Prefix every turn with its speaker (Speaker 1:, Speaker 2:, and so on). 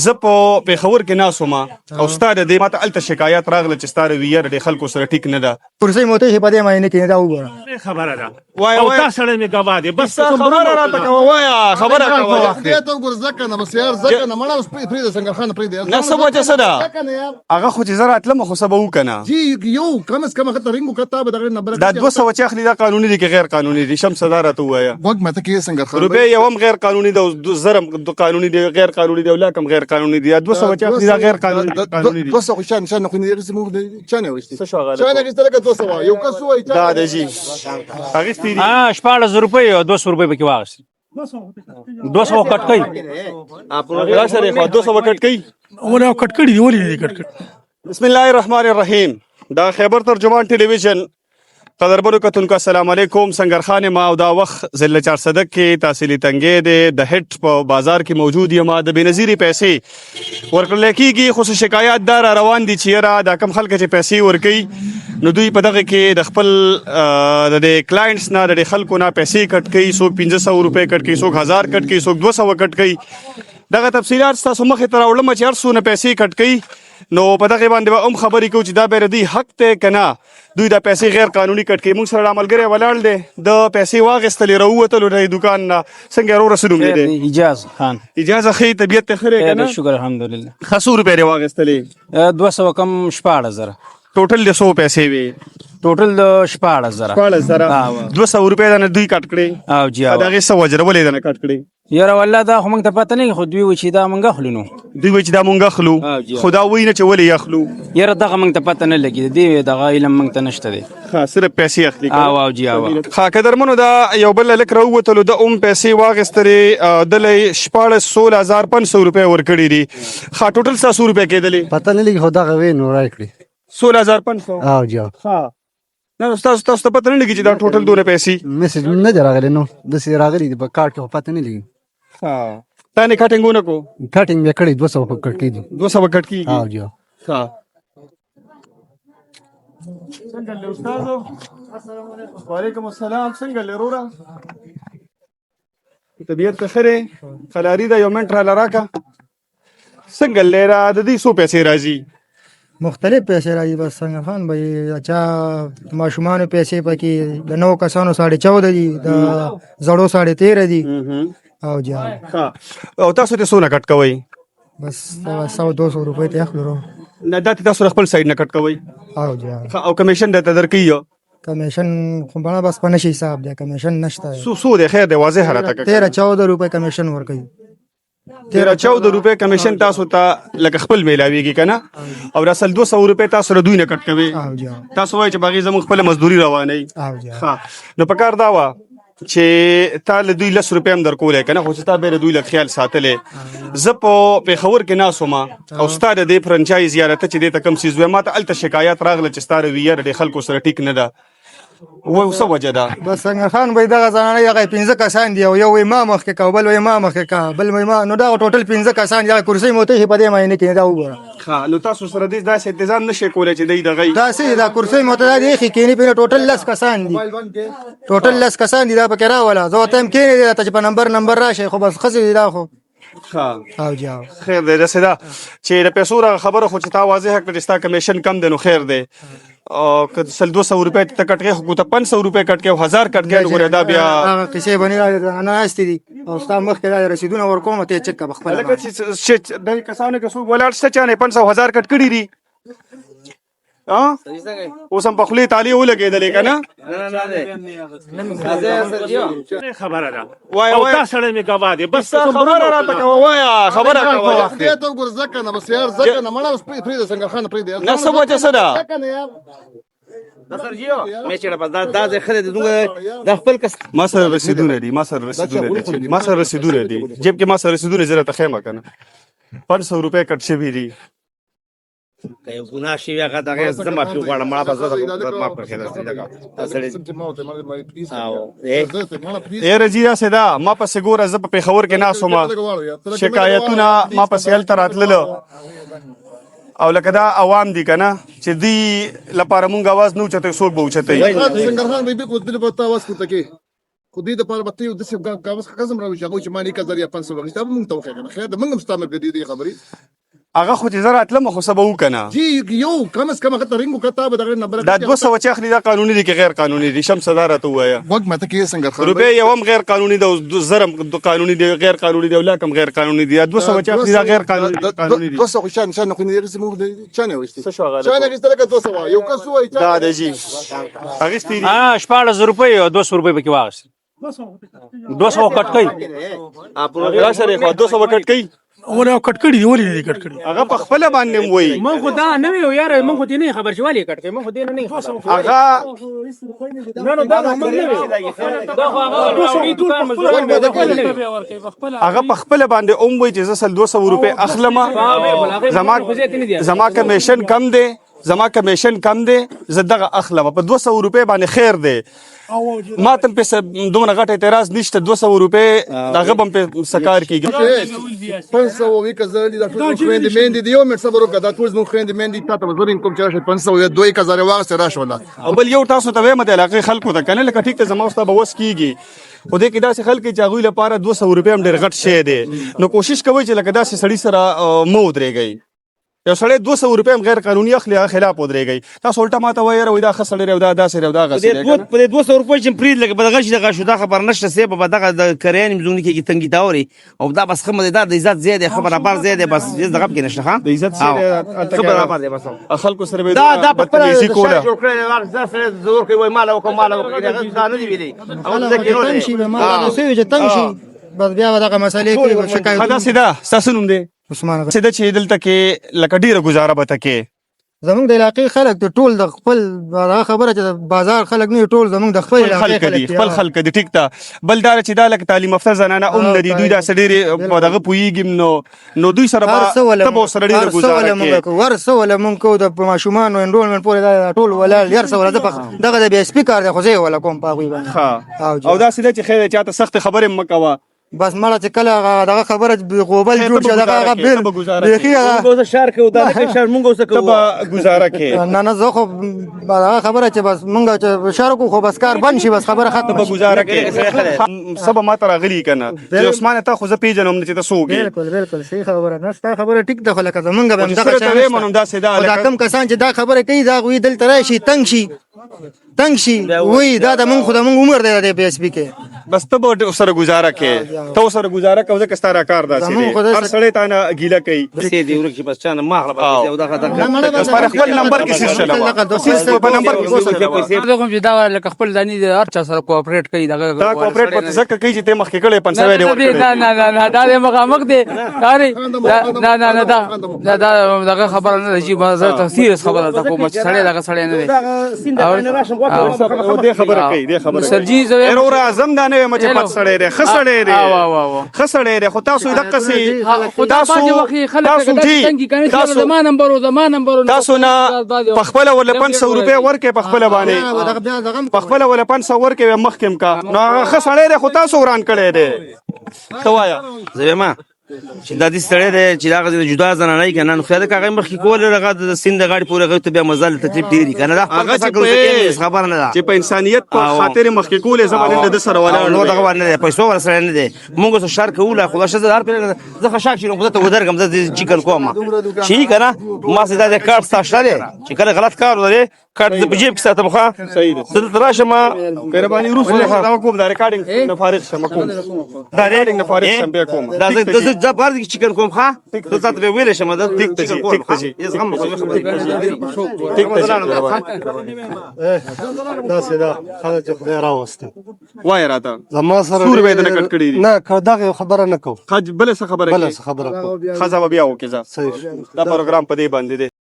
Speaker 1: زه په پېښور کې ناست وم او ستا د دې ماته هلته شکایت راغله چې ستا د ویره د خلکو سره ټیک نه ده.
Speaker 2: کرسۍ موته شي په دې معاینه کې دا وګوره.
Speaker 3: خبره ده
Speaker 1: وایه
Speaker 3: او
Speaker 1: وایه
Speaker 3: تا سره مې ګواه دی بس
Speaker 1: خبره راته کوه وایه خبره کوه
Speaker 4: ته وګوره ځکه نه بس یار ځکه نه مړه اوس پرېږده سنګرخان پرېږده
Speaker 1: نه څه وجه څه ده هغه خو چې زه راتلم خو څه به وکنه
Speaker 4: جی یو کم از کم هغه رنګ وکړه تا به دغه نمبر
Speaker 1: دا 200 چې اخلي دا قانوني دي که غیر قانوني دي شمس دا راته ووایه
Speaker 4: وګ مته کې سنګرخان
Speaker 1: روپۍ یو هم غیر قانوني ده او زرم قانوني دي غیر قانوني دي او لاکم غیر قانوني دي 200 چې اخلي دا غیر قانوني دي
Speaker 4: 200 شان خو نه زموږ چانه وشتي
Speaker 1: څه شو هغه
Speaker 4: چانه کې ستلګه 200 یو کس وای
Speaker 1: دا دی جی اخیستي دي
Speaker 3: 14 روپۍ او 200 روپۍ پکې واغستې 200 کټ کوي
Speaker 1: دا سره خو 200 وکټ کوي
Speaker 2: ونه کټ کړي دی ولې نه کټ
Speaker 1: بسم الله الرحمن الرحیم دا خیبر ترجمان ټلویزیون قدرمنو کتونکو السلام علیکم سنگرخان ما او دا وخت ضلع چارصدق کې تحصیلي تنګې د هټ په بازار کې موجود یم د بېنظیرې پیسې ورکړل کېږي خو شکایات دا روان دي چې یاره دا کم خلک چې پیسې ورکوي نو دوی په دغه کې د خپل د کلاینټس نه د خلکو نه پیسې کټ کوي څوک 1500 روپۍ کټ کوي څوک 1000 کټ کوي څوک 200 کټ کوي دغه تفصیلات ستاسو مخې ته راوړم چې هر څونه پیسې کټ کوي نو په دغه باندې به هم خبرې کوو چې دا به د حق ته که نه دوی دا پیسې غیر قانوني کټ کوي موږ سره ملګری ولاړ دی د پیسې واخیستلې راووتلو د دوکان نه څنګه ورو رسېدو مې دی
Speaker 3: اجاز خان
Speaker 1: اجازه ښې طبیعت ته ښه دی که نه
Speaker 3: شکر الحمدلله
Speaker 1: ښه څو روپۍ دې واخیستلې
Speaker 3: 200 کم 16000
Speaker 1: ټوټل د 100 پیسې وې
Speaker 3: ټوټل د 16000
Speaker 1: 200 روپۍ دا نه دوی کټ کړې
Speaker 3: او جی
Speaker 1: د هغې څه وجه ده ولې دا نه کټ کړې
Speaker 3: یاره والله دا خو موږ ته پته نه خو دوی وایي چې دا موږ اخلو نو
Speaker 1: دوی وایي چې دا مونږ اخلو خو دا وایي نه چې ولې یې اخلو
Speaker 3: یاره دغه موږ ته پته نه لګي دې دغه علم موږ ته نشته دی
Speaker 1: ښه صرف پیسې اخلي
Speaker 3: او جی او
Speaker 1: ښه قدرمنو دا یو بل هلک راووتلو د پیسې واخیستلې دله 16500 روپۍ ورکړي دي ښه ټوټل 700 روپۍ کېدلې
Speaker 2: پته نه لګي خو دغه وې نو راکړي
Speaker 1: 16500
Speaker 2: او جی
Speaker 1: ښه نه تاسو ته پته نه لګي چې دا ټوټل دونه پیسې
Speaker 2: میسج نه دی راغلی نو داسې راغلی دی په کارت کې خو پته نه لګي
Speaker 1: تا نه کټینګ ونه کو
Speaker 2: کټینګ مې کړی 200 په کټ کې دي
Speaker 1: 200 وکټ کېږي
Speaker 2: او جی
Speaker 1: ښه څنګه له استاد وعلیکم السلام څنګه له رورا طبیعت ته ښه دی خلاري دا یو منټ راله راکه څنګه لیرا د دې څو پیسې راځي
Speaker 2: مختلف پیسې راځي بس څنګه خان به چا ماشومانو پیسې پکې د 9 کسانو 14.5 دي د زړو 13.5 دي او جی
Speaker 1: او تاسو ته څونه کټ کوئ
Speaker 2: بس 100-200 روپۍ ته اخلو
Speaker 1: نه دا تاسو خپل سایډ نه کټ کوئ
Speaker 2: او جی
Speaker 1: او کمیشن درته درکوي
Speaker 2: کمیشن خو بڑا بس په نشي حساب دی کمیشن نشته
Speaker 1: سو دی خیر دی واضح راته
Speaker 2: 13-14 روپۍ کمیشن ورکوي
Speaker 1: 13-14 روپۍ کمیشن تاسو ته لکه خپل میلاویږي که نه او اصل 200 روپۍ تاسو سره دوی نه کټ کوي
Speaker 2: او جی
Speaker 1: تاسو وایئ چې باغې زموږ خپله مزدوري روانوي
Speaker 2: او جی
Speaker 1: ښه نو پکار دا وه چې تا له دوی 10 روپۍ هم درکولی که نه خو چې تا بیا د دوی له خیال ساتلی زه په پېښور کې ناست وم او ستا د دې فرنچایز یا راته چې دې ته کوم څیز وایي ما ته هلته شکایت راغله چې ستا رویه د خلکو سره ټیک نه ده څه وجه ده
Speaker 2: بس څنګه خان به دغه ځانانه هغه 15 کسان دي او یو وایي ما مخکې کا بل وایي ما مخکې کا بل وایي ما نو دا ټوټل 15 کسان دي کرسۍ موته شي په دې معاینه کې دا وګوره
Speaker 1: ښه نو تاسو سره دې داسې انتظام نشئ کولی چې دی دغه
Speaker 2: داسې دا کرسۍ موته دا دی ایښې کېني پرې ټوټل 10 کسان دي ټوټل 10 کسان دي دا پکې راوله زه ورته یم کېنې دی ته چې په نمبر راشئ خو بس ښځې دي دا خو
Speaker 1: ښه
Speaker 2: او جی
Speaker 1: خیر دی داسې ده چې د پیسو راغه خبره خو چې تا واضح کړه چې ستا کمیشن کم دی نو خیر دی او که 200 روپۍ ته کټ کوې خو ته 500 روپۍ کټ کوې او 1000 کټ کوې نو ګورې دا بیا
Speaker 2: هغه قصې باندې ناستې دي او ستا مخکې دا رسیدونه ورکوم ته یې چک کړه پخپله
Speaker 1: هلکه چې دغې کسانو کې څوک ولاړ شته چا نه 500 1000 کټ کړي دي اوس هم په خولې تالې ولګېدلې که نه
Speaker 3: خبره ده
Speaker 1: وایه
Speaker 3: او
Speaker 1: وایه
Speaker 3: تا سره مې ګواه دی بس
Speaker 1: خبره راته کوه وایه خبره کوه
Speaker 4: ته وګوره ځکه نه بس یار ځکه نه مړه اوس پرېږده سنګرخان پرېږده
Speaker 1: نه څه وجه څه ده
Speaker 4: ځکه نه یار
Speaker 1: ما سره رسیدونه دي ما سره رسیدونه دي جیب کې ما سره رسیدونه زه راته ښیم که نه 500 روپۍ کټ شوي دي
Speaker 5: که یو ګناه شوي هغه دغه زه معافي غواړم مړه به زه معاف کړې
Speaker 1: یاره جي داسې ده ما پسې ګوره زه په پېښور کې ناست وم شکایتونه ما پسې هلته راتلله او لکه دا عوام دي که نه چې دوی لپاره مونږ اواز نه اوچتوي څوک به اوچتوي
Speaker 4: سنګرخان به بالکل دل په تاواز کوته کې خو دې دپاره به ته یو داسې کاغذ قسم راوړي چې هغوی چې ما نیکه زر یا 500 واخیسته به موږ ته وښایې که نه خیر ده موږ هم ستا ملګري دې خبرې
Speaker 1: هغه خو چې زه راتلم خو څه به وکنه
Speaker 4: جی یو کم از کم هغه ته رنګ وکړه تا به دغه نمبر
Speaker 1: دا 200 چې اخلي دا قانوني دي که غیر قانوني دي شمس دا راته ووایه
Speaker 4: وګ ماته کې څنګه خبره
Speaker 1: روپۍ یو هم غیر قانوني ده او زرم قانوني دي غیر قانوني دي او لاک هم غیر قانوني دي 200 چې اخلي دا غیر قانوني دي
Speaker 4: 200 خو شان خو نه یې موږ چا نه وایي
Speaker 1: څه شو هغه
Speaker 4: چا نه کېسته لکه 200 یو کس وایي
Speaker 1: دا ده جی اخیستې دي
Speaker 3: 14 روپۍ او 200 روپۍ پکې واغستې 200 کټ کوي
Speaker 1: دا سره خو 200 وکټ کوي
Speaker 6: ولا کټ کړي دی ولې نه کټ کړي
Speaker 1: هغه په خپل باندې وایي
Speaker 3: مونږ خو دا نه یو یار مونږ خو دې نه خبر شوالې کټ کوي مونږ خو دې نه
Speaker 1: هغه
Speaker 3: نه دا مونږ نه دا خو هغه دکان مزور
Speaker 1: هغه په خپل باندې وایي چې زه سل 200 روپۍ اخلم زما کمیشن کم دی زما کمیشن کم دی زه دغه اخلم په 200 روپۍ باندې خیر دی ما تم په دومره غټ اعتراض نشته 200 روپۍ دغه بم په سکار کیږي
Speaker 4: 500 وی کزلی دا ټول خويندې مېندې دی یو مې صبر وکړه دا ټول زموږ خويندې مېندې تا ته زر انکم چې راشه 500 یا 2000 واغسته راشه ولا
Speaker 1: او بل یو تاسو ته وایم د علاقې خلکو ته کنه لکه ټیک ته زما واست به وس کیږي خو دې کې داسې خلک چې هغوی لپاره 200 روپۍ هم ډېر غټ شی دی نو کوشش کوئ چې لکه داسې سړي سره مه ودرېږئ یو سړی 200 روپۍ هم غیر قانوني اخلي هغه خلاف ودرېږئ تاسو الټه ماته وایئ یاره وایي دا ښه سړی دی او دا داسې دی او دا غسې دی
Speaker 5: په دې 200 روپۍ چې پرېږد لکه به دغه شي دغه شو دا خبر نشته سې به دغه د کریانې مزونګ کې تنګي تاوري او دا بس خمه دا د عزت زیات دی خبر برابر زیات دی بس دغه کې نشته ها
Speaker 1: د عزت سره
Speaker 5: خبر برابر دی بس
Speaker 1: خلکو سره به
Speaker 5: دا په
Speaker 1: بدتمیزي کوله
Speaker 5: جوړ کړی دا سره زور کوي وای مال او کومال او دا نه دی ویلي او ځکه
Speaker 2: تنګ شي به ما دا سوي چې تنګ شي بس بیا به دغه مسئلې کې شکایت
Speaker 1: خدا سیدا ستاسو نوم دی
Speaker 2: عثمان غ-
Speaker 1: سیده چې دلته کې لکه ډېره ګزاره به ته کې
Speaker 2: زمونږ د علاقې خلک د ټول د خپل هغه خبره چې د بازار خلک نه ټول زمونږ د خپل علاقې
Speaker 1: خلک دي
Speaker 2: دي.
Speaker 1: خپل خلک دي ټیک ته بل دا چې دا لکه تعلیم یافته زنانه هم نه دي دوی دا ډېرې په دغه پوهېږي نو دوی سره
Speaker 2: هر څه ولا
Speaker 1: ته به ورسره ډېره ګزاره کې
Speaker 2: ور څه ولا مونږ کو د ماشومانو انرولمنټ پورې دا ټول ولا هر څه ولا دغه د بي اس پي کار دی خو زه ولا کوم په هغوی باندې
Speaker 1: ها او دا سیده چې خیر چاته سخت خبرې مه کوه
Speaker 2: بس مړه چې کله دغه خبره غوبل جوړ شي دغه هغه بیل بیخي
Speaker 5: موږ شهر کې ودا کې شهر موږ اوسه
Speaker 1: ته به ګزاره کې
Speaker 2: نه زه خو دغه خبره چې بس مونږ چې شهر کو خو بس کار بند شي بس خبره
Speaker 1: ته به
Speaker 2: ختمه
Speaker 1: ګزاره کې سبا ما ته راغلي که نه چې عثمانه تا خو زه پېژنم نه چې ته څوک یې
Speaker 2: بالکل صحیح خبره نه ستا خبره ټیک ده خو لکه زمونږ به هم دغه
Speaker 1: سره ته
Speaker 2: شان
Speaker 1: ویم نو داسې ده
Speaker 2: خو دا کم کسان چې دا خبره کوي دا غوی دلته راشي تنګ شي وای دا د مونږ خو د مونږ عمر دی د پی اس پی کې
Speaker 1: بس ته به سره ګزاره کې ته سره ګزاره کوه ځکه ستا کار داسې دی هر سړی تا نه ګیله کوي
Speaker 5: سي دی ورکی بس چانه ما خپل او دا
Speaker 1: بس پر خپل نمبر کې سیس چلاوه په نمبر کې
Speaker 3: زه کوم چې دا لکه خپل ځاني هر چا سره کوآپریټ کوي
Speaker 1: دا کوپریټ په ځکه کوي چې ته مخکې کړې 500 دی ورکړې
Speaker 3: نه دا د مخامخ دی کاری نه دا دغه خبره نه چې زه تفسیر خبره ده کوم سړی دغه سړی نه دی
Speaker 1: او دې خبره کوي دې خبره
Speaker 3: سرجی زوی
Speaker 1: اور اعظم دا نه مچ پات سړی دی خسړی دی خسړی دی خو تاسو دغه سي
Speaker 3: تاسو
Speaker 1: تاسو نه پخپل ول 500 روپے ورکې پخپل باندې پخپل ول 500 ورکې مخکم کا نو خسړی دی خو تاسو وران کړی دی توایا
Speaker 5: زما چې د دې سره دی چې دا غږ جدا زنانه کنه نو خیال کاغه مخ کې کول رغه د سیند غاړي پورې غوته بیا مزل تکلیف ډیری کنه دا خبر نه ده
Speaker 1: چې په انسانيت په خاطر مخ کې کولې زمانه د سره ولا
Speaker 5: نو دغه باندې پیسو ورسره نه دي موږ سره شر کوله خو شزه دار پر زه خشاک شي نو ته ودرګم زه چیکل کوم شي کنه ما سره د کارت ساشله چې کله غلط کار ولري کارت په جیب کې ساتم خو
Speaker 1: صحیح ده
Speaker 5: دلته راشه ما
Speaker 1: مهرباني روس دا کوم دا ریکارډینګ نه فارغ شم کوم دا ریکارډینګ نه فارغ شم به کوم
Speaker 5: دا زه بار کې چیکن کوم ښا ته تاسو به ویل شم دا ټیک ته
Speaker 1: جی
Speaker 5: یې زغم
Speaker 1: ټیک ته
Speaker 6: دا سیدا خلک چې خدای راوسته
Speaker 1: وای راته
Speaker 6: زما سره
Speaker 1: سور به نه کټ کړی
Speaker 6: نه دغه خبره نه کو
Speaker 1: خج بل څه خبره
Speaker 6: بل
Speaker 1: کې
Speaker 6: خبره کو
Speaker 1: خزا بیا وکړه
Speaker 6: صحیح
Speaker 1: دا پروګرام په دې باندې دی